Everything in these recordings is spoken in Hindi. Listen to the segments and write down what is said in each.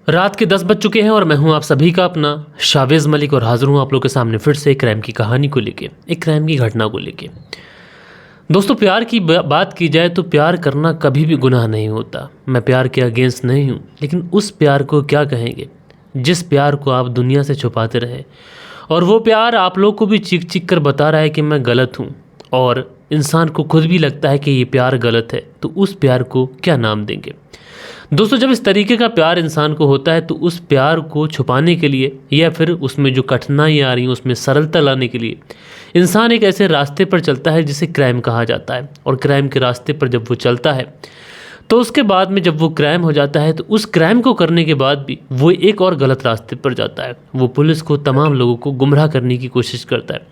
रात के 10 बज चुके हैं और मैं हूं आप सभी का अपना शावेज़ मलिक और हाजिर हूं आप लोगों के सामने फिर से एक क्राइम की कहानी को लेके, एक क्राइम की घटना को लेके। दोस्तों, प्यार की बात की जाए तो प्यार करना कभी भी गुनाह नहीं होता। मैं प्यार के अगेंस्ट नहीं हूं, लेकिन उस प्यार को क्या कहेंगे जिस प्यार को आप दुनिया से छुपाते रहे, और वो प्यार आप लोग को भी चीख चीख कर बता रहा है कि मैं गलत हूँ, और इंसान को खुद भी लगता है कि ये प्यार गलत है, तो उस प्यार को क्या नाम देंगे। दोस्तों, जब इस तरीके का प्यार इंसान को होता है तो उस प्यार को छुपाने के लिए या फिर उसमें जो कठिनाइयाँ आ रही हैं उसमें सरलता लाने के लिए इंसान एक ऐसे रास्ते पर चलता है जिसे क्राइम कहा जाता है। और क्राइम के रास्ते पर जब वो चलता है तो उसके बाद में जब वो क्राइम हो जाता है तो उस क्राइम को करने के बाद भी वो एक और गलत रास्ते पर जाता है। वो पुलिस को, तमाम लोगों को गुमराह करने की कोशिश करता है।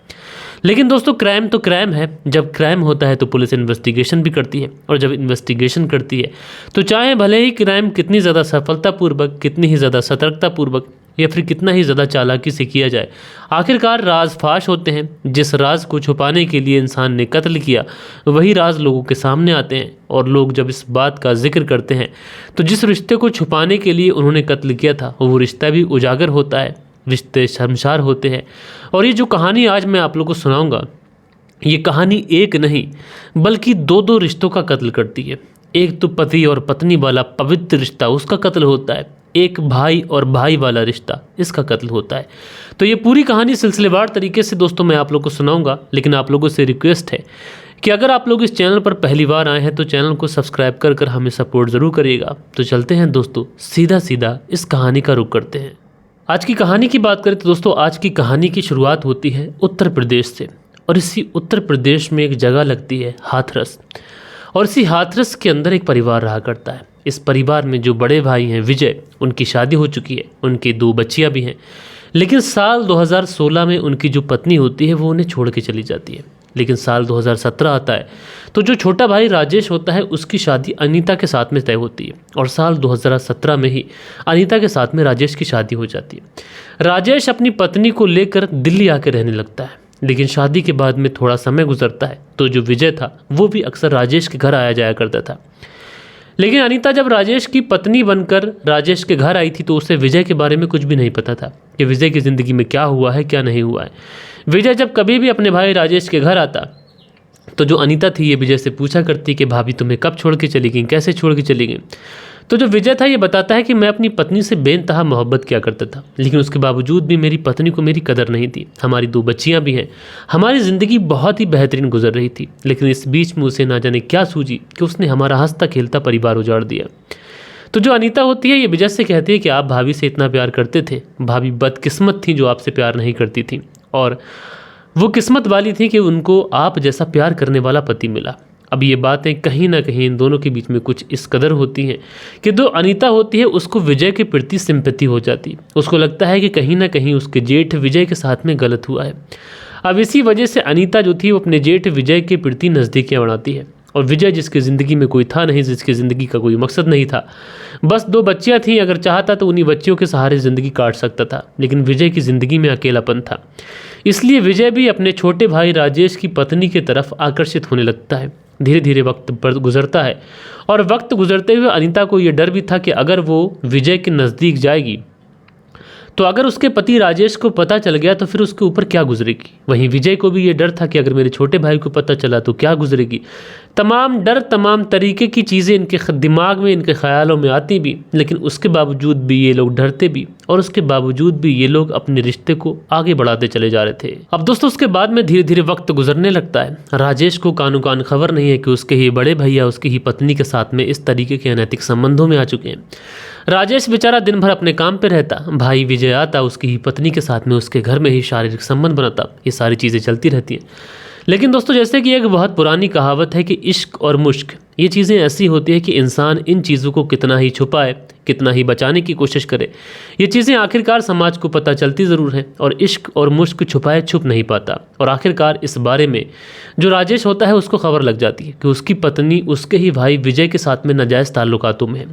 लेकिन दोस्तों, क्राइम तो क्राइम है। जब क्राइम होता है तो पुलिस इन्वेस्टिगेशन भी करती है, और जब इन्वेस्टिगेशन करती है तो चाहे भले ही क्राइम कितनी ज़्यादा सफलतापूर्वक, कितनी ही ज़्यादा सतर्कतापूर्वक या फिर कितना ही ज़्यादा चालाकी से किया जाए, आखिरकार राज फाश होते हैं। जिस राज को छुपाने के लिए इंसान ने कत्ल किया वही राज लोगों के सामने आते हैं, और लोग जब इस बात का जिक्र करते हैं तो जिस रिश्ते को छुपाने के लिए उन्होंने कत्ल किया था वो रिश्ता भी उजागर होता है, रिश्ते शर्मसार होते हैं। और ये जो कहानी आज मैं आप लोगों को सुनाऊंगा, ये कहानी एक नहीं बल्कि दो दो रिश्तों का कत्ल करती है। एक तो पति और पत्नी वाला पवित्र रिश्ता, उसका कत्ल होता है। एक भाई और भाई वाला रिश्ता, इसका कत्ल होता है। तो ये पूरी कहानी सिलसिलेवार तरीके से दोस्तों मैं आप लोगों को सुनाऊंगा, लेकिन आप लोगों से रिक्वेस्ट है कि अगर आप लोग इस चैनल पर पहली बार आए हैं तो चैनल को सब्सक्राइब कर हमें सपोर्ट ज़रूर करिएगा। तो चलते हैं दोस्तों, सीधा सीधा इस कहानी का रुख करते हैं। आज की कहानी की बात करें तो दोस्तों, आज की कहानी की शुरुआत होती है उत्तर प्रदेश से, और इसी उत्तर प्रदेश में एक जगह लगती है हाथरस। और इसी हाथरस के अंदर एक परिवार रहा करता है। इस परिवार में जो बड़े भाई हैं विजय, उनकी शादी हो चुकी है, उनकी 2 बच्चियां भी हैं। लेकिन साल 2016 में उनकी जो पत्नी होती है वो उन्हें छोड़ के चली जाती है। लेकिन साल 2017 आता है तो जो छोटा भाई राजेश होता है उसकी शादी अनीता के साथ में तय होती है, और साल 2017 में ही अनीता के साथ में राजेश की शादी हो जाती है। राजेश अपनी पत्नी को लेकर दिल्ली आकर रहने लगता है, लेकिन शादी के बाद में थोड़ा समय गुजरता है तो जो विजय था वो भी अक्सर राजेश के घर आया जाया करता था। लेकिन अनीता जब राजेश की पत्नी बनकर राजेश के घर आई थी तो उसे विजय के बारे में कुछ भी नहीं पता था कि विजय की ज़िंदगी में क्या हुआ है, क्या नहीं हुआ है। विजय जब कभी भी अपने भाई राजेश के घर आता तो जो अनीता थी ये विजय से पूछा करती कि भाभी तुम्हें कब छोड़ के चली गई, कैसे छोड़ के चली गई। तो जो विजय था ये बताता है कि मैं अपनी पत्नी से बेइंतहा मोहब्बत किया करता था, लेकिन उसके बावजूद भी मेरी पत्नी को मेरी कदर नहीं थी। हमारी 2 बच्चियां भी हैं, हमारी ज़िंदगी बहुत ही बेहतरीन गुजर रही थी, लेकिन इस बीच में उसे ना जाने क्या सूझी कि उसने हमारा हंसता खेलता परिवार उजाड़ दिया। तो जो अनीता होती है ये विजय से कहती है कि आप भाभी से इतना प्यार करते थे, भाभी बदकिस्मत थी जो आपसे प्यार नहीं करती थी, और वो किस्मत वाली थी कि उनको आप जैसा प्यार करने वाला पति मिला। अब ये बातें कहीं ना कहीं इन दोनों के बीच में कुछ इस कदर होती हैं कि जो अनीता होती है उसको विजय के प्रति सिंपैथी हो जाती। उसको लगता है कि कहीं ना कहीं उसके जेठ विजय के साथ में गलत हुआ है। अब इसी वजह से अनीता जो थी वो अपने जेठ विजय के प्रति नज़दीकियाँ बढ़ाती है, और विजय जिसकी ज़िंदगी में कोई था नहीं, जिसकी ज़िंदगी का कोई मकसद नहीं था, बस 2 बच्चियाँ थीं, अगर चाहता तो उन्हीं बच्चियों के सहारे ज़िंदगी काट सकता था, लेकिन विजय की ज़िंदगी में अकेलापन था। इसलिए विजय भी अपने छोटे भाई राजेश की पत्नी की तरफ आकर्षित होने लगता है। धीरे धीरे वक्त पर गुजरता है, और वक्त गुजरते हुए अनीता को ये डर भी था कि अगर वो विजय के नज़दीक जाएगी तो अगर उसके पति राजेश को पता चल गया तो फिर उसके ऊपर क्या गुजरेगी। वहीं विजय को भी ये डर था कि अगर मेरे छोटे भाई को पता चला तो क्या गुजरेगी। तमाम डर, तमाम तरीके की चीज़ें इनके दिमाग में, इनके ख्यालों में आती भी, लेकिन उसके बावजूद भी ये लोग डरते भी, और उसके बावजूद भी ये लोग अपने रिश्ते को आगे बढ़ाते चले जा रहे थे। अब दोस्तों, उसके बाद में धीरे धीरे वक्त गुजरने लगता है। राजेश को कानो कान खबर नहीं है कि उसके ही बड़े भैया उसकी ही पत्नी के साथ में इस तरीके के अनैतिक संबंधों में आ चुके हैं। राजेश बेचारा दिन भर अपने काम पे रहता, भाई विजय आता, उसकी ही पत्नी के साथ में उसके घर में ही शारीरिक संबंध बनाता। ये सारी चीज़ें चलती रहती हैं। लेकिन दोस्तों, जैसे कि एक बहुत पुरानी कहावत है कि इश्क और मुश्क, ये चीज़ें ऐसी होती है कि इंसान इन चीज़ों को कितना ही छुपाए, कितना ही बचाने की कोशिश करे, ये चीज़ें आखिरकार समाज को पता चलती ज़रूर हैं, और इश्क और मुश्क छुपाए छुप नहीं पाता। और आखिरकार इस बारे में जो राजेश होता है उसको खबर लग जाती है कि उसकी पत्नी उसके ही भाई विजय के साथ में नाजायज़ ताल्लुकातों में है।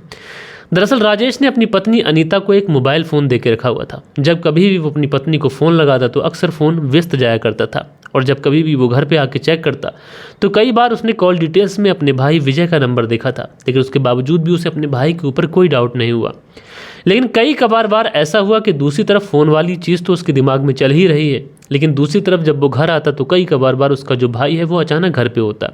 दरअसल राजेश ने अपनी पत्नी अनीता को एक मोबाइल फ़ोन दे के रखा हुआ था। जब कभी भी वो अपनी पत्नी को फ़ोन लगाता तो अक्सर फ़ोन व्यस्त जाया करता था, और जब कभी भी वो घर पे आके चेक करता तो कई बार उसने कॉल डिटेल्स में अपने भाई विजय का नंबर देखा था, लेकिन उसके बावजूद भी उसे अपने भाई के ऊपर कोई डाउट नहीं हुआ। लेकिन कई बार ऐसा हुआ कि दूसरी तरफ फ़ोन वाली चीज़ तो उसके दिमाग में चल ही रही है, लेकिन दूसरी तरफ जब वो घर आता तो कई बार उसका जो भाई है वो अचानक घर पे होता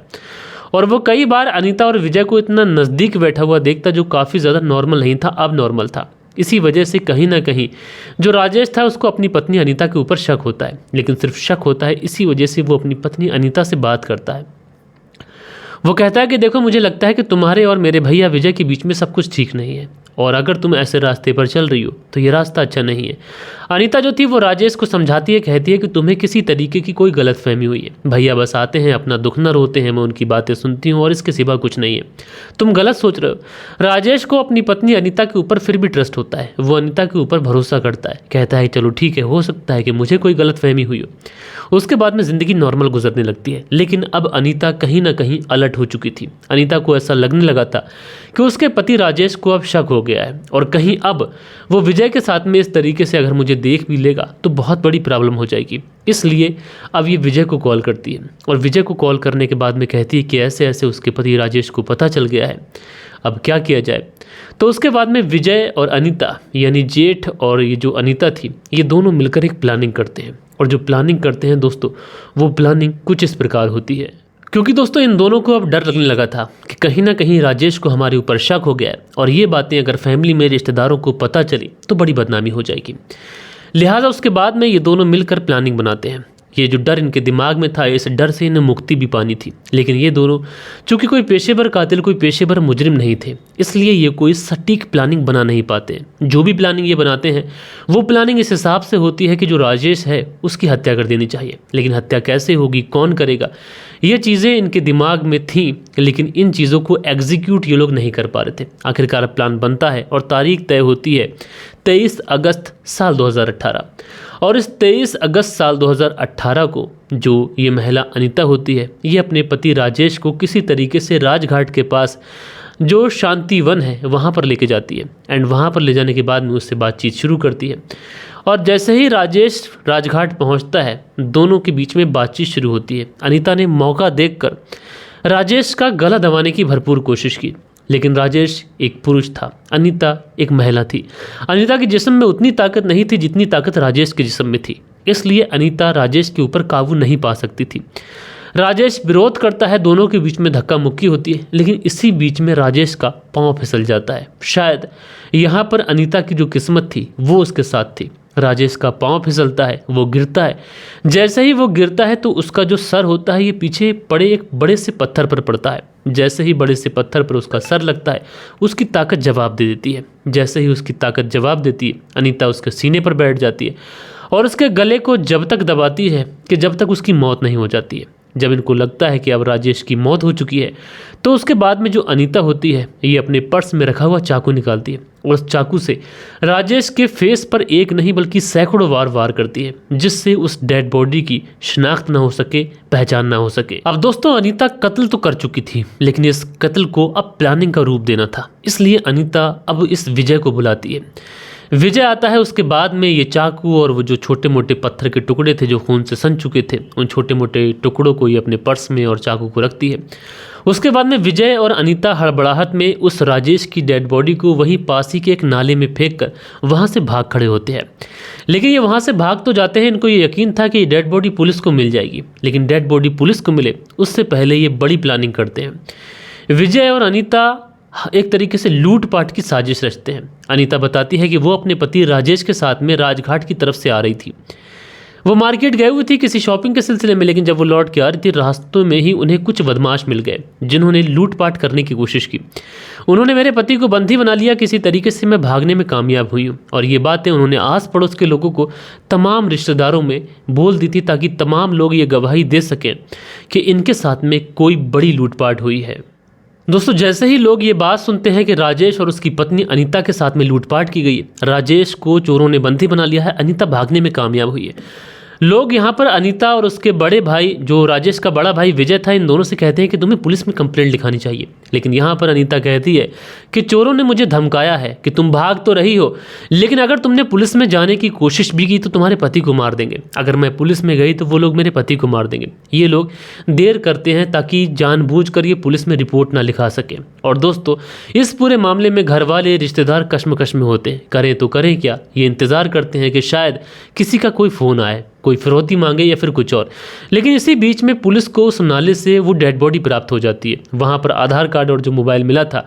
और वो कई बार अनीता और विजय को इतना नज़दीक बैठा हुआ देखता जो काफ़ी ज़्यादा नॉर्मल नहीं था, अब नॉर्मल था। इसी वजह से कहीं ना कहीं जो राजेश था उसको अपनी पत्नी अनीता के ऊपर शक होता है, लेकिन सिर्फ शक होता है, इसी वजह से वो अपनी पत्नी अनीता से बात करता है। वो कहता है कि देखो, मुझे लगता है कि तुम्हारे और मेरे भैया विजय के बीच में सब कुछ ठीक नहीं है और अगर तुम ऐसे रास्ते पर चल रही हो तो ये रास्ता अच्छा नहीं है। अनीता जो थी वो राजेश को समझाती है, कहती है कि तुम्हें किसी तरीके की कोई गलतफहमी हुई है। भैया बस आते हैं, अपना दुख न रोते हैं, मैं उनकी बातें सुनती हूँ और इसके सिवा कुछ नहीं है। तुम गलत सोच रहे हो। राजेश को अपनी पत्नी अनीता के ऊपर फिर भी ट्रस्ट होता है, वो अनीता के ऊपर भरोसा करता है, कहता है चलो ठीक है, हो सकता है कि मुझे कोई गलतफहमी हुई हो। उसके बाद में ज़िंदगी नॉर्मल गुजरने लगती है, लेकिन अब अनीता कहीं ना कहीं अलर्ट हो चुकी थी। अनीता को ऐसा लगने लगा था कि उसके पति राजेश को अब शक हो गया है और कहीं अब वो विजय के साथ में इस तरीके से अगर मुझे देख भी लेगा तो बहुत बड़ी प्रॉब्लम हो जाएगी। इसलिए अब ये विजय को कॉल करती है और विजय को कॉल करने के बाद में कहती है कि ऐसे ऐसे उसके पति राजेश को पता चल गया है, अब क्या किया जाए। तो उसके बाद में विजय और अनीता यानी जेठ और ये जो अनीता थी ये दोनों मिलकर एक प्लानिंग करते हैं और जो प्लानिंग करते हैं दोस्तों वो प्लानिंग कुछ इस प्रकार होती है। क्योंकि दोस्तों इन दोनों को अब डर लगने लगा था कि कहीं ना कहीं राजेश को हमारे ऊपर शक हो गया है और ये बातें अगर फैमिली में रिश्तेदारों को पता चली तो बड़ी बदनामी हो जाएगी। लिहाजा उसके बाद में ये दोनों मिलकर प्लानिंग बनाते हैं। ये जो डर इनके दिमाग में था, इस डर से इन्हें मुक्ति भी पानी थी, लेकिन ये दोनों चूंकि कोई पेशेवर कातिल, कोई पेशेवर मुजरिम नहीं थे, इसलिए ये कोई सटीक प्लानिंग बना नहीं पाते। जो भी प्लानिंग ये बनाते हैं वो प्लानिंग इस हिसाब से होती है कि जो राजेश है उसकी हत्या कर देनी चाहिए, लेकिन हत्या कैसे होगी, कौन करेगा, ये चीज़ें इनके दिमाग में थी, लेकिन इन चीज़ों को एग्जीक्यूट ये लोग नहीं कर पा रहे थे। आखिरकार प्लान बनता है और तारीख तय होती है 23 अगस्त साल 2018 और इस 23 अगस्त साल 2018 को जो ये महिला अनीता होती है ये अपने पति राजेश को किसी तरीके से राजघाट के पास जो शांतिवन है वहाँ पर लेके जाती है एंड वहाँ पर ले जाने के बाद में उससे बातचीत शुरू करती है और जैसे ही राजेश राजघाट पहुँचता है दोनों के बीच में बातचीत शुरू होती है। अनीता ने मौका देखकर राजेश का गला दबाने की भरपूर कोशिश की, लेकिन राजेश एक पुरुष था, अनीता एक महिला थी। अनीता के जिस्म में उतनी ताकत नहीं थी जितनी ताकत राजेश के जिस्म में थी, इसलिए अनीता राजेश के ऊपर काबू नहीं पा सकती थी। राजेश विरोध करता है, दोनों के बीच में धक्का मुक्की होती है, लेकिन इसी बीच में राजेश का पांव फिसल जाता है। शायद यहाँ पर अनीता की जो किस्मत थी वो उसके साथ थी। राजेश का पांव फिसलता है, वो गिरता है। जैसे ही वो गिरता है तो उसका जो सर होता है ये पीछे पड़े एक बड़े से पत्थर पर पड़ता है। जैसे ही बड़े से पत्थर पर उसका सर लगता है उसकी ताकत जवाब दे देती है। जैसे ही उसकी ताकत जवाब देती है अनीता उसके सीने पर बैठ जाती है और उसके गले को जब तक दबाती है कि जब तक उसकी मौत नहीं हो जाती है। जब इनको लगता है कि अब राजेश की मौत हो चुकी है तो उसके बाद में जो अनीता होती है ये अपने पर्स में रखा हुआ चाकू निकालती है और उस चाकू से राजेश के फेस पर एक नहीं बल्कि सैकड़ों वार करती है, जिससे उस डेड बॉडी की शिनाख्त ना हो सके, पहचान ना हो सके। अब दोस्तों अनीता कत्ल तो कर चुकी थी, लेकिन इस कत्ल को अब प्लानिंग का रूप देना था, इसलिए अनीता अब इस विजय को बुलाती है। विजय आता है, उसके बाद में ये चाकू और वो जो छोटे मोटे पत्थर के टुकड़े थे जो खून से सन चुके थे उन छोटे मोटे टुकड़ों को ये अपने पर्स में और चाकू को रखती है। उसके बाद में विजय और अनीता हड़बड़ाहट में उस राजेश की डेड बॉडी को वहीं पास ही के एक नाले में फेंक कर वहाँ से भाग खड़े होते हैं। लेकिन ये वहाँ से भाग तो जाते हैं, इनको ये यकीन था कि डेड बॉडी पुलिस को मिल जाएगी, लेकिन डेड बॉडी पुलिस को मिले उससे पहले ये बड़ी प्लानिंग करते हैं। विजय और अनीता एक तरीके से लूटपाट की साजिश रचते हैं। अनीता बताती है कि वो अपने पति राजेश के साथ में राजघाट की तरफ से आ रही थी। वो मार्केट गए हुए थी किसी शॉपिंग के सिलसिले में, लेकिन जब वो लौट के आ रही थी रास्तों में ही उन्हें कुछ बदमाश मिल गए जिन्होंने लूटपाट करने की कोशिश की। उन्होंने मेरे पति को बंदी बना लिया, किसी तरीके से मैं भागने में कामयाब हुई हूँ। और ये बातें उन्होंने आस पड़ोस के लोगों को, तमाम रिश्तेदारों में बोल दी थी ताकि तमाम लोग ये गवाही दे सकें कि इनके साथ में कोई बड़ी लूटपाट हुई है। दोस्तों जैसे ही लोग ये बात सुनते हैं कि राजेश और उसकी पत्नी अनीता के साथ में लूटपाट की गई है, राजेश को चोरों ने बंदी बना लिया है, अनीता भागने में कामयाब हुई है, लोग यहाँ पर अनीता और उसके बड़े भाई जो राजेश का बड़ा भाई विजय था इन दोनों से कहते हैं कि तुम्हें पुलिस में कंप्लेंट लिखानी चाहिए। लेकिन यहाँ पर अनीता कहती है कि चोरों ने मुझे धमकाया है कि तुम भाग तो रही हो, लेकिन अगर तुमने पुलिस में जाने की कोशिश भी की तो तुम्हारे पति को मार देंगे। अगर मैं पुलिस में गई तो वो लोग मेरे पति को मार देंगे। ये लोग देर करते हैं ताकि जानबूझकर ये पुलिस में रिपोर्ट ना लिखा सके। और दोस्तों, इस पूरे मामले में घर वाले रिश्तेदार कश्मकश में होते हैं। करें तो करें क्या, ये इंतज़ार करते हैं कि शायद किसी का कोई फ़ोन आए, कोई फिरौती मांगे या फिर कुछ और। लेकिन इसी बीच में पुलिस को उस नाले से वो डेड बॉडी प्राप्त हो जाती है। वहाँ पर आधार कार्ड और जो मोबाइल मिला था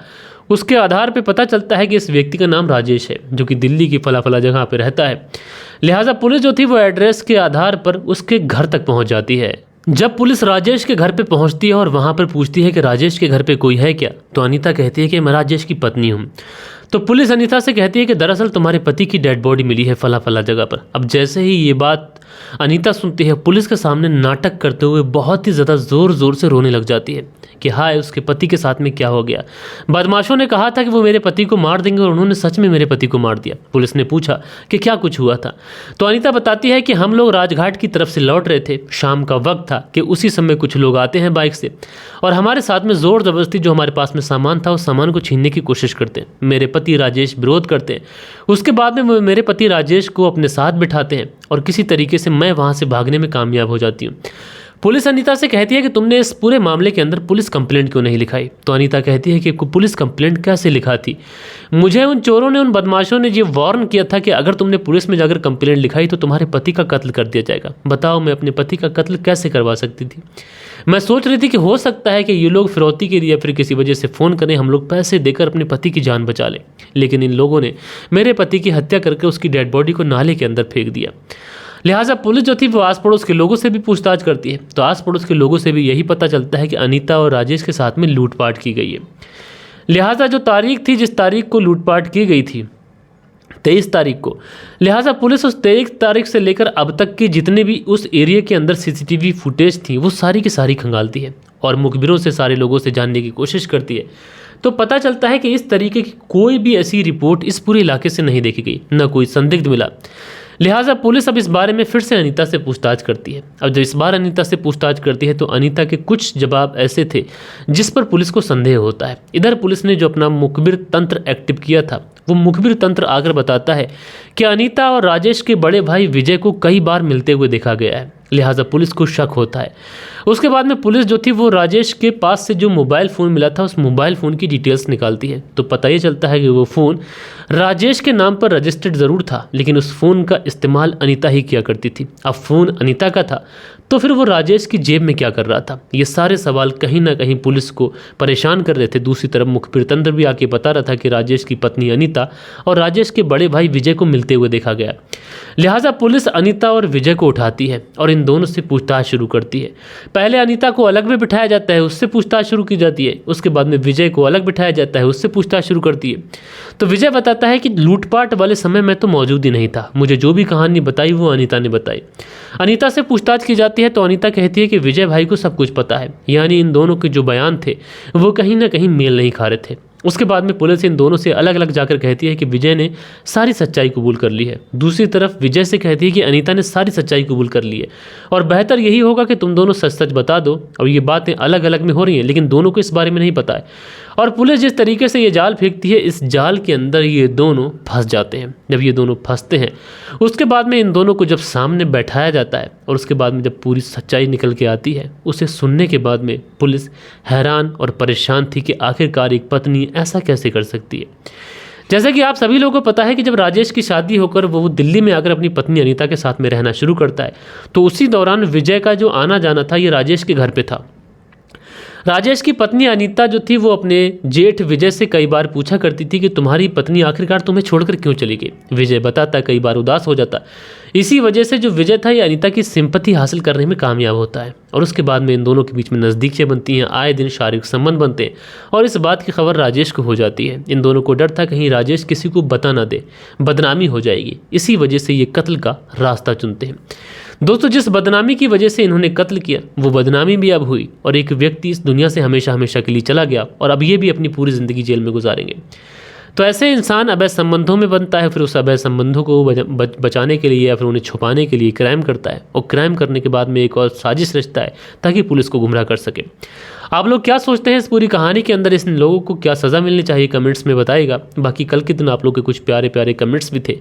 उसके आधार पे पता चलता है कि इस व्यक्ति का नाम राजेश है, जो कि दिल्ली की फला फला जगह पे रहता है। लिहाजा पुलिस जो थी वो एड्रेस के आधार पर उसके घर तक पहुँच जाती है। जब पुलिस राजेश के घर पे पहुंचती है और वहां पर पूछती है कि राजेश के घर पे कोई है क्या, तो अनीता कहती है कि मैं राजेश की पत्नी हूं। तो पुलिस अनीता से कहती है कि दरअसल तुम्हारे पति की डेड बॉडी मिली है फला फला जगह पर। अब जैसे ही ये बात अनीता सुनती है, पुलिस के सामने नाटक करते हुए बहुत ही ज़्यादा ज़ोर ज़ोर से रोने लग जाती है कि हाय उसके पति के साथ में क्या हो गया। बदमाशों ने कहा था कि वो मेरे पति को मार देंगे और उन्होंने सच में मेरे पति को मार दिया। पुलिस ने पूछा कि क्या कुछ हुआ था, तो अनीता बताती है कि हम लोग राजघाट की तरफ से लौट रहे थे, शाम का वक्त था कि उसी समय कुछ लोग आते हैं बाइक से और हमारे साथ में ज़ोर ज़बरदस्ती जो हमारे पास में सामान था उस सामान को छीनने की कोशिश करते हैं। मेरे पति राजेश विरोध करते हैं। उसके बाद में वो मेरे पति राजेश को अपने साथ बिठाते हैं और किसी तरीके से मैं वहाँ से भागने में कामयाब हो जाती हूँ। पुलिस अनीता से कहती है कि तुमने इस पूरे मामले के अंदर पुलिस कंप्लेंट क्यों नहीं लिखाई। तो अनीता कहती है कि पुलिस कंप्लेंट कैसे लिखा थी, मुझे उन चोरों ने, उन बदमाशों ने ये वार्न किया था कि अगर तुमने पुलिस में जाकर कंप्लेंट लिखाई तो तुम्हारे पति का कत्ल कर दिया जाएगा। बताओ मैं अपने पति का कत्ल कैसे करवा सकती थी। मैं सोच रही थी कि हो सकता है कि ये लोग फिरौती के लिए या फिर किसी वजह से फ़ोन करें, हम लोग पैसे देकर अपने पति की जान बचा लें, लेकिन इन लोगों ने मेरे पति की हत्या करके उसकी डेड बॉडी को नाले के अंदर फेंक दिया। लिहाजा पुलिस जो थी वो आस पड़ोस के लोगों से भी पूछताछ करती है। तो आस पड़ोस के लोगों से भी यही पता चलता है कि अनीता और राजेश के साथ में लूटपाट की गई है। लिहाजा जो तारीख थी, जिस तारीख को लूटपाट की गई थी 23 तारीख को, लिहाजा पुलिस उस 23 तारीख से लेकर अब तक की जितने भी उस एरिया के अंदर सीसीटीवी फुटेज थी वो सारी की सारी खंगालती है और मुखबिरों से सारे लोगों से जानने की कोशिश करती है। तो पता चलता है कि इस तरीके की कोई भी ऐसी रिपोर्ट इस पूरे इलाके से नहीं देखी गई, न कोई संदिग्ध मिला। लिहाजा पुलिस अब इस बारे में फिर से अनीता से पूछताछ करती है। अब जब इस बार अनीता से पूछताछ करती है तो अनीता के कुछ जवाब ऐसे थे जिस पर पुलिस को संदेह होता है। इधर पुलिस ने जो अपना मुखबिर तंत्र एक्टिव किया था वो मुखबिर तंत्र आकर बताता है कि अनीता और राजेश के बड़े भाई विजय को कई बार मिलते हुए देखा गया है। लिहाजा पुलिस को शक होता है। उसके बाद में पुलिस जो थी वो राजेश के पास से जो मोबाइल फ़ोन मिला था उस मोबाइल फ़ोन की डिटेल्स निकालती है। तो पता ये चलता है कि वो फ़ोन राजेश के नाम पर रजिस्टर्ड ज़रूर था, लेकिन उस फ़ोन का इस्तेमाल अनीता ही किया करती थी। अब फ़ोन अनीता का था तो फिर वो राजेश की जेब में क्या कर रहा था। ये सारे सवाल कहीं ना कहीं पुलिस को परेशान कर रहे थे। दूसरी तरफ मुखबिर तंत्र भी आके बता रहा था कि राजेश की पत्नी अनीता और राजेश के बड़े भाई विजय को मिलते हुए देखा गया। लिहाजा पुलिस अनीता और विजय को उठाती है और इन दोनों से पूछताछ शुरू करती है। पहले अनीता को अलग में बिठाया जाता है, उससे पूछताछ शुरू की जाती है। उसके बाद में विजय को अलग बिठाया जाता है, उससे पूछताछ शुरू करती है। तो विजय बताता है कि लूटपाट वाले समय मैं तो मौजूद ही नहीं था, मुझे जो भी कहानी बताई वो अनीता ने बताई। अनीता से पूछताछ की जाती है तो अनीता कहती है कि विजय भाई को सब कुछ पता है, यानी इन दोनों के जो बयान थे वो कहीं ना कहीं मेल नहीं खा रहे थे। उसके बाद में पुलिस इन दोनों से अलग अलग जाकर कहती है कि विजय ने सारी सच्चाई कबूल कर ली है। दूसरी तरफ विजय से कहती है कि अनीता ने सारी सच्चाई कबूल कर ली है और बेहतर यही होगा कि तुम दोनों सच सच बता दो। और ये बातें अलग अलग में हो रही हैं लेकिन दोनों को इस बारे में नहीं पता है। और पुलिस जिस तरीके से ये जाल फेंकती है, इस जाल के अंदर ये दोनों फंस जाते हैं। जब ये दोनों फंसते हैं उसके बाद में इन दोनों को जब सामने बैठाया जाता है और उसके बाद में जब पूरी सच्चाई निकल के आती है, उसे सुनने के बाद में पुलिस हैरान और परेशान थी कि आखिरकार एक पत्नी ऐसा कैसे कर सकती है। जैसा कि आप सभी लोगों को पता है कि जब राजेश की शादी होकर वो दिल्ली में आकर अपनी पत्नी अनीता के साथ में रहना शुरू करता है तो उसी दौरान विजय का जो आना जाना था ये राजेश के घर पे था। राजेश की पत्नी अनीता जो थी वो अपने जेठ विजय से कई बार पूछा करती थी कि तुम्हारी पत्नी आखिरकार तुम्हें छोड़कर क्यों चली गई। विजय बताता, कई बार उदास हो जाता। इसी वजह से जो विजय था ये अनीता की सिंपैथी हासिल करने में कामयाब होता है और उसके बाद में इन दोनों के बीच में नज़दीकियाँ बनती हैं, आए दिन शारीरिक संबंध बनते हैं और इस बात की खबर राजेश को हो जाती है। इन दोनों को डर था कहीं राजेश किसी को बता ना दे, बदनामी हो जाएगी। इसी वजह से ये कत्ल का रास्ता चुनते हैं। दोस्तों, जिस बदनामी की वजह से इन्होंने कत्ल किया वो बदनामी भी अब हुई और एक व्यक्ति इस दुनिया से हमेशा हमेशा के लिए चला गया और अब ये भी अपनी पूरी ज़िंदगी जेल में गुजारेंगे। तो ऐसे इंसान अवैध संबंधों में बनता है, फिर उस अवैध संबंधों को बचाने के लिए या फिर उन्हें छुपाने के लिए क्राइम करता है और क्राइम करने के बाद में एक और साजिश रचता है ताकि पुलिस को गुमराह कर सके। आप लोग क्या सोचते हैं इस पूरी कहानी के अंदर, इन लोगों को क्या सज़ा मिलनी चाहिए, कमेंट्स में बताइएगा। बाकी कल के दिन आप लोग के कुछ प्यारे प्यारे कमेंट्स भी थे,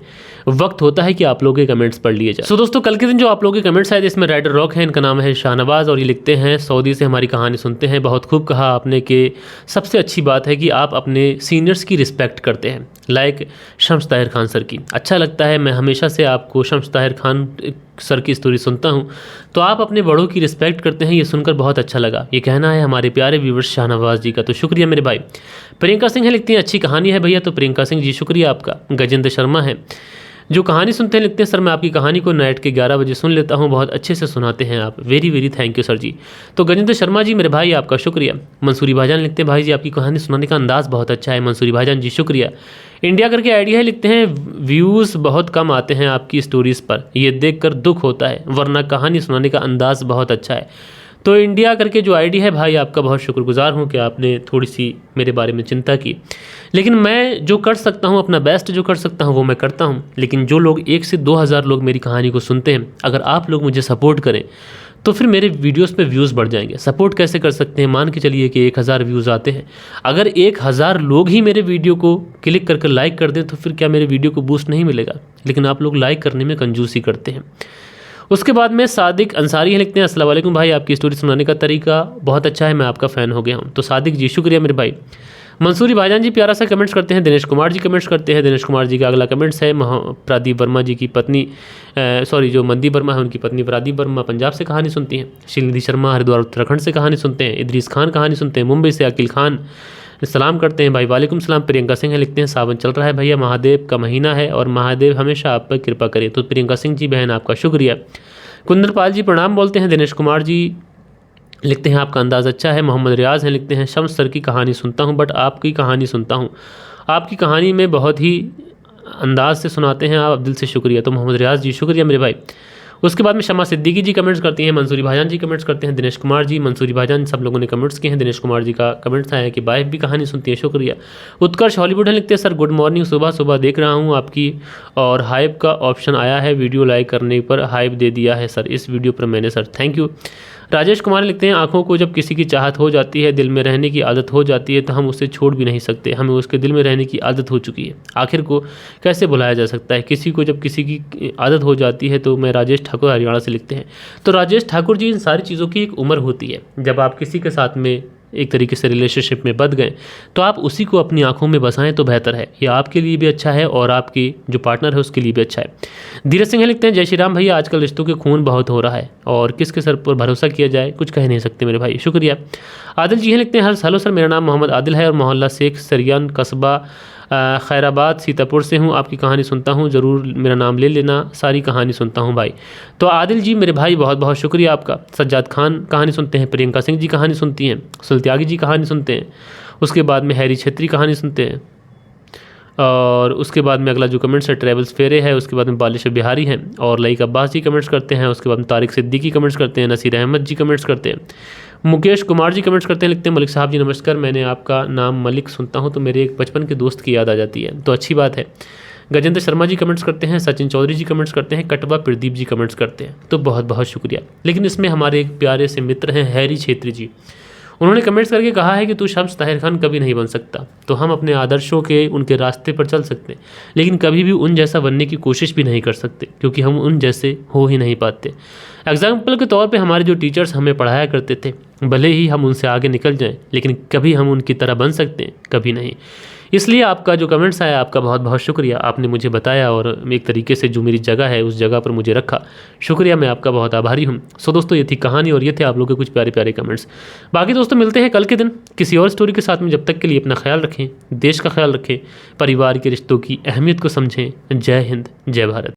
वक्त होता है कि आप लोगों के कमेंट्स पढ़ लिए जाए। सो दोस्तों, कल के दिन जो आप लोगों के कमेंट्स आए थे, इसमें राइडर रॉक है, इनका नाम है शाहनवाज, और ये लिखते हैं सऊदी से हमारी कहानी सुनते हैं। बहुत खूब कहा आपने कि सबसे अच्छी बात है कि आप अपने सीनियर्स की रिस्पेक्ट करते हैं, लाइक शम्स ताहिर खान सर की। अच्छा लगता है, मैं हमेशा से आपको शम्स ताहिर खान सर की स्टोरी सुनता हूं, तो आप अपने बड़ों की रिस्पेक्ट करते हैं, ये सुनकर बहुत अच्छा लगा। ये कहना है हमारे प्यारे व्यूवर्स शाहनवाज जी का, तो शुक्रिया मेरे भाई। प्रियंका सिंह है, लिखती हैं अच्छी कहानी है भैया, तो प्रियंका सिंह जी शुक्रिया आपका। गजेंद्र शर्मा है जो कहानी सुनते हैं, लिखते हैं सर मैं आपकी कहानी को नाइट के 11 बजे सुन लेता हूं, बहुत अच्छे से सुनाते हैं आप, very very thank you sir ji. तो गजेंद्र शर्मा जी मेरे भाई आपका शुक्रिया। मंसूरी भाईजान लिखते हैं भाई जी आपकी कहानी सुनाने का अंदाज़ बहुत अच्छा है, मंसूरी भाईजान जी शुक्रिया। इंडिया करके आइडिया है, लिखते हैं व्यूज़ बहुत कम आते हैं आपकी स्टोरीज़ पर, ये देखकर दुख होता है, वरना कहानी सुनाने का अंदाज़ बहुत अच्छा है। तो इंडिया करके जो आईडी है भाई, आपका बहुत शुक्रगुजार हूँ कि आपने थोड़ी सी मेरे बारे में चिंता की। लेकिन मैं जो कर सकता हूँ, अपना बेस्ट जो कर सकता हूँ वो मैं करता हूँ। लेकिन जो लोग 1 से 2 हज़ार लोग मेरी कहानी को सुनते हैं, अगर आप लोग मुझे सपोर्ट करें तो फिर मेरे वीडियोस पे व्यूज़ बढ़ जाएंगे। सपोर्ट कैसे कर सकते हैं, मान के चलिए कि 1000 व्यूज़ आते हैं, अगर 1000 लोग ही मेरे वीडियो को क्लिक करके लाइक कर दें तो फिर क्या मेरे वीडियो को बूस्ट नहीं मिलेगा? लेकिन आप लोग लाइक करने में कंजूसी करते हैं। उसके बाद में सादिक अंसारी है, लिखते हैं अस्सलाम वालेकुम भाई, आपकी स्टोरी सुनाने का तरीका बहुत अच्छा है, मैं आपका फ़ैन हो गया हूँ। तो सादिक जी शुक्रिया मेरे भाई। मंसूरी भाईजान जी प्यारा सा कमेंट्स करते हैं। दिनेश कुमार जी कमेंट्स करते हैं। दिनेश कुमार जी का अगला कमेंट्स है प्रदीप वर्मा जी की पत्नी, जो मंदी वर्मा है उनकी पत्नी प्रदीप वर्मा पंजाब से कहानी सुनती हैं। श्रीनिधि शर्मा हरिद्वार उत्तराखंड से कहानी सुनते हैं। इदरीस खान कहानी सुनते हैं मुंबई से। अकील खान सलाम करते हैं भाई, वालेकुम सलाम। प्रियंका सिंह है, लिखते हैं सावन चल रहा है भैया, महादेव का महीना है और महादेव हमेशा आप पर कृपा करे। तो प्रियंका सिंह जी बहन आपका शुक्रिया। कुंदरपाल जी प्रणाम बोलते हैं। दिनेश कुमार जी लिखते हैं आपका अंदाज़ अच्छा है। मोहम्मद रियाज हैं, लिखते हैं शम्स सर की कहानी सुनता हूं, बट आपकी कहानी सुनता हूं, आपकी कहानी में बहुत ही अंदाज से सुनाते हैं आप, दिल से शुक्रिया। तो मोहम्मद रियाज जी शुक्रिया मेरे भाई। उसके बाद में शमा सिद्दीकी जी कमेंट्स करती हैं। मंसूरी भाईजान जी कमेंट्स करते हैं। दिनेश कुमार जी, मंसूरी भाईजान सब लोगों ने कमेंट्स किए हैं। दिनेश कुमार जी का कमेंट्स आया है कि वाइफ भी कहानी सुनती है, शुक्रिया। उत्कर्ष हॉलीवुड है, लिखते हैं सर गुड मॉर्निंग, सुबह सुबह देख रहा हूँ आपकी, और हाइप का ऑप्शन आया है, वीडियो लाइक करने पर हाइप दे दिया है सर, इस वीडियो पर मैंने sir, thank you. Rajesh Kumar लिखते हैं आँखों को जब किसी की चाहत हो जाती है, दिल में रहने की आदत हो जाती है, तो हम उसे छोड़ भी नहीं सकते, हमें उसके दिल में रहने की आदत हो चुकी है, आखिर को कैसे भुलाया जा सकता है? किसी को जब किसी की आदत हो जाती है, तो मैं राजेश ठाकुर हरियाणा से लिखते हैं। तो राजेश ठाकुर जी, इन सारी चीज़ों की एक उम्र होती है, जब आप किसी के साथ में एक तरीके से रिलेशनशिप में बंध गए तो आप उसी को अपनी आंखों में बसाएं तो बेहतर है, ये आपके लिए भी अच्छा है और आपकी जो पार्टनर है उसके लिए भी अच्छा है। धीरज सिंह लिखते हैं जय श्री राम भैया, आजकल रिश्तों के खून बहुत हो रहा है और किसके सर पर भरोसा किया जाए, कुछ कह नहीं सकते मेरे भाई, शुक्रिया। आदिल जी हैं, लिखते हैं हेलो सर, मेरा नाम मोहम्मद आदिल है और मोहल्ला शेख सरियान कस्बा खैराबाद सीतापुर से हूँ, आपकी कहानी सुनता हूँ, ज़रूर मेरा नाम ले लेना, सारी कहानी सुनता हूँ भाई। तो आदिल जी मेरे भाई बहुत बहुत शुक्रिया आपका। सज्जाद खान कहानी सुनते हैं, प्रियंका सिंह जी कहानी सुनती हैं, सुल्त्यागी जी कहानी सुनते हैं, उसके बाद में हैरी छेत्री कहानी सुनते हैं, और उसके बाद में अगला जो कमेंट्स है ट्रेवल्स फेरे है, उसके बाद में बालिश बिहारी हैं और लईक अब्बास जी कमेंट्स करते हैं, उसके बाद में तारिक सिद्दीकी कमेंट्स करते हैं, नसीर अहमद जी कमेंट्स करते हैं, मुकेश कुमार जी कमेंट्स करते हैं, लिखते हैं मलिक साहब जी नमस्कार, मैंने आपका नाम मलिक सुनता हूं तो मेरे एक बचपन के दोस्त की याद आ जाती है, तो अच्छी बात है। गजेंद्र शर्मा जी कमेंट्स करते हैं, सचिन चौधरी जी कमेंट्स करते हैं, कटवा प्रदीप जी कमेंट्स करते हैं, तो बहुत बहुत शुक्रिया। लेकिन इसमें हमारे एक प्यारे से मित्र हैं हैरी छेत्री जी, उन्होंने कमेंट्स करके कहा है कि तू शम्स ताहिर खान कभी नहीं बन सकता। तो हम अपने आदर्शों के उनके रास्ते पर चल सकते हैं, लेकिन कभी भी उन जैसा बनने की कोशिश भी नहीं कर सकते, क्योंकि हम उन जैसे हो ही नहीं पाते। एग्जाम्पल के तौर पे हमारे जो टीचर्स हमें पढ़ाया करते थे, भले ही हम उनसे आगे निकल जाएं, लेकिन कभी हम उनकी तरह बन सकते हैं, कभी नहीं। इसलिए आपका जो कमेंट्स आया, आपका बहुत बहुत शुक्रिया, आपने मुझे बताया और एक तरीके से जो मेरी जगह है उस जगह पर मुझे रखा, शुक्रिया, मैं आपका बहुत आभारी हूँ। सो दोस्तों, ये थी कहानी और ये थे आप लोगों के कुछ प्यारे प्यारे कमेंट्स। बाकी दोस्तों मिलते हैं कल के दिन किसी और स्टोरी के साथ में, जब तक के लिए अपना ख्याल रखें, देश का ख्याल रखें, परिवार के रिश्तों की अहमियत को समझें। जय हिंद, जय भारत।